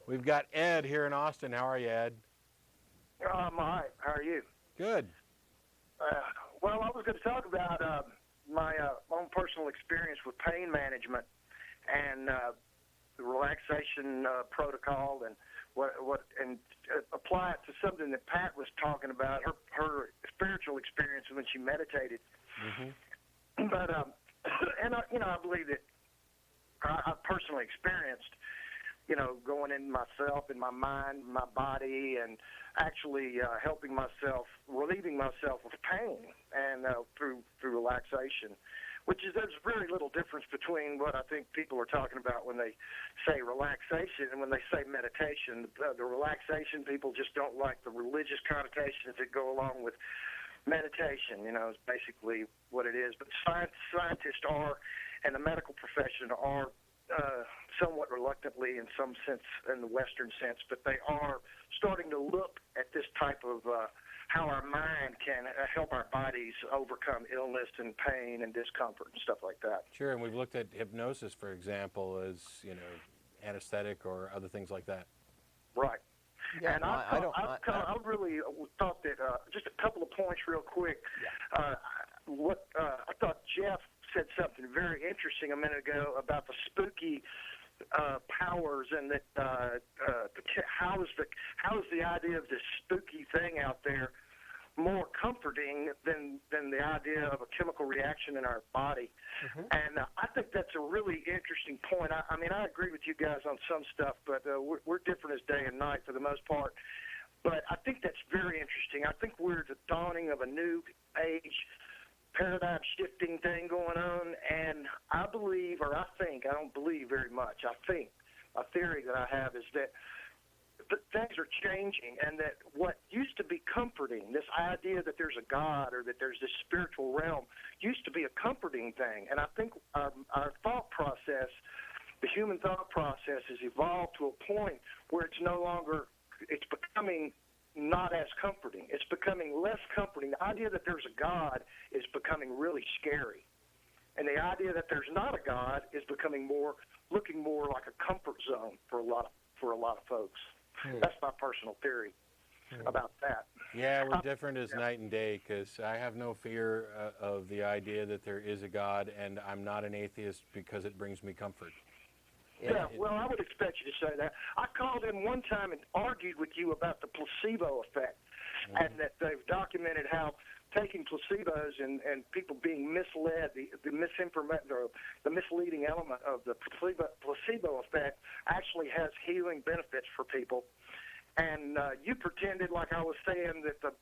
We've got Ed here in Austin. How are you, Ed? I'm all right. How are you? Good. Well, I was going to talk about my own personal experience with pain management and the relaxation protocol, and apply it to something that Pat was talking about, her spiritual experience when she meditated. Mm-hmm. But I believe that I've personally experienced, going in myself, in my mind, my body, and actually helping myself, relieving myself of pain, and through relaxation, there's very little difference between what I think people are talking about when they say relaxation and when they say meditation. The relaxation, people just don't like the religious connotations that go along with meditation, is basically what it is. But scientists are, and the medical profession are, somewhat reluctantly in some sense, in the Western sense, but they are starting to look at this type of how our mind can help our bodies overcome illness and pain and discomfort and stuff like that. Sure, and we've looked at hypnosis, for example, as, anesthetic or other things like that. Right. Yeah, and I really thought that, just a couple of points real quick. Yeah. I thought Jeff said something very interesting a minute ago about the spooky powers, and that how is the idea of this spooky thing out there more comforting than the idea of a chemical reaction in our body. Mm-hmm. And I think that's a really interesting point. I mean, I agree with you guys on some stuff, but we're different as day and night for the most part. But I think that's very interesting. I think we're at the dawning of a new age, paradigm-shifting thing going on, and I believe, or I think, I don't believe very much, I think, a theory that I have is that things are changing, and that what used to be comforting, this idea that there's a God or that there's this spiritual realm, used to be a comforting thing. And I think our thought process, the human thought process, has evolved to a point where it's no longer, it's becoming not as comforting. It's becoming less comforting. The idea that there's a God is becoming really scary. And the idea that there's not a God is becoming looking more like a comfort zone for a lot of folks. That's my personal theory about that. Yeah, we're different as night and day, because I have no fear of the idea that there is a God, and I'm not an atheist because it brings me comfort. Yeah, well, I would expect you to say that. I called in one time and argued with you about the placebo effect, and that they've documented how taking placebos and people being misled, the misinformation or the misleading element of the placebo effect actually has healing benefits for people. And you pretended like I was saying that the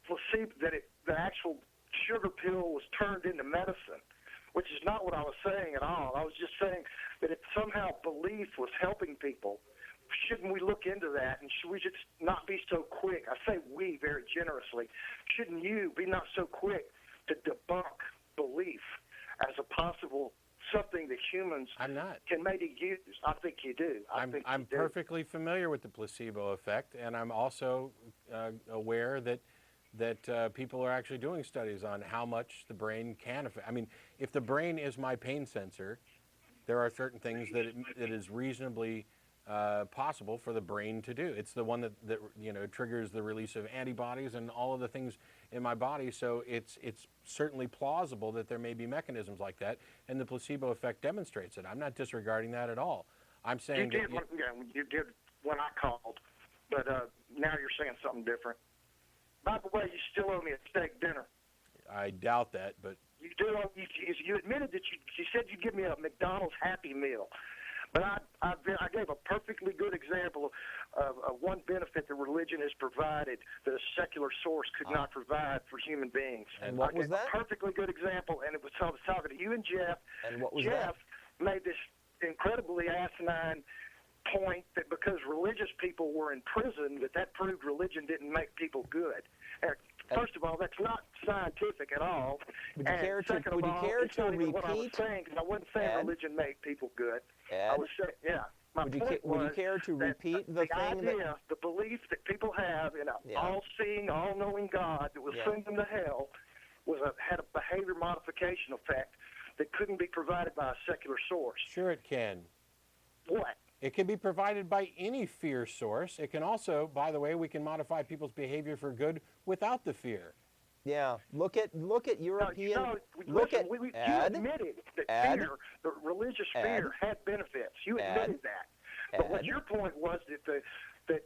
placebo, the actual sugar pill was turned into medicine, which is not what I was saying at all. I was just saying that if somehow belief was helping people, shouldn't we look into that, and should we just not be so quick? I say we very generously. Shouldn't you be not so quick to debunk belief as a possible something that humans can maybe use? I think you do. I'm perfectly familiar with the placebo effect, and I'm also aware that people are actually doing studies on how much the brain can affect. I mean, if the brain is my pain sensor, there are certain things that it is reasonably possible for the brain to do. It's the one that triggers the release of antibodies and all of the things in my body. So it's certainly plausible that there may be mechanisms like that, and the placebo effect demonstrates it. I'm not disregarding that at all. I'm saying you did when I called, but now you're saying something different. By the way, you still owe me a steak dinner. I doubt that, but you do. You admitted that you said you'd give me a McDonald's Happy Meal. But I gave a perfectly good example of one benefit that religion has provided that a secular source could not provide for human beings. And what was that? A perfectly good example, and I was talking to you and Jeff. And what was Jeff made this incredibly asinine point that because religious people were in prison, that proved religion didn't make people good. First of all, that's not scientific at all. Would you care to repeat? What I was saying, because I wasn't saying religion made people good. Ed? I was saying, yeah. Would you care to repeat the thing idea, the belief that people have in an all-seeing, all-knowing God that will send them to hell had a behavior modification effect that couldn't be provided by a secular source. Sure it can. What? It can be provided by any fear source. It can also, by the way, we can modify people's behavior for good without the fear. Yeah, look at European. Listen, at you Ed, admitted that Ed, fear, the religious Ed, fear, had benefits. You admitted that. But what your point was that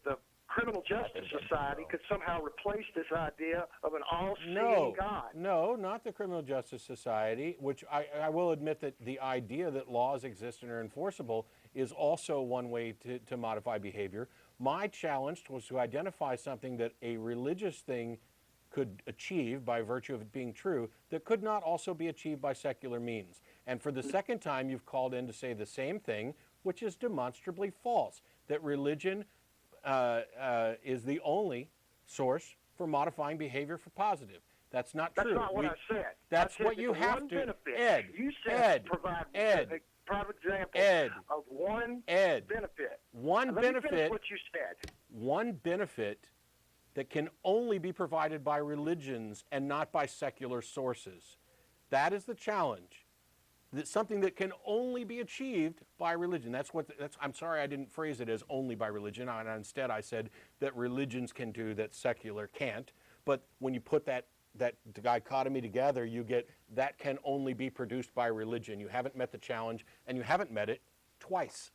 the criminal justice society could somehow replace this idea of an all-seeing God. No, not the criminal justice society, which I will admit that the idea that laws exist and are enforceable is also one way to modify behavior. My challenge was to identify something that a religious thing could achieve by virtue of it being true that could not also be achieved by secular means. And for the second time, you've called in to say the same thing, which is demonstrably false, that religion is the only source for modifying behavior for positive. That's not true. That's not what I said. That's I said what you have to. Benefit. Ed, you said Ed, provide Ed, a private example Ed, of one Ed, benefit. One Let benefit. me finish what you said. One benefit that can only be provided by religions and not by secular sources. That is the challenge. That's something that can only be achieved by religion. I'm sorry I didn't phrase it as only by religion. Instead I said that religions can do that secular can't. But when you put that dichotomy together, you get that can only be produced by religion. You haven't met the challenge, and you haven't met it twice.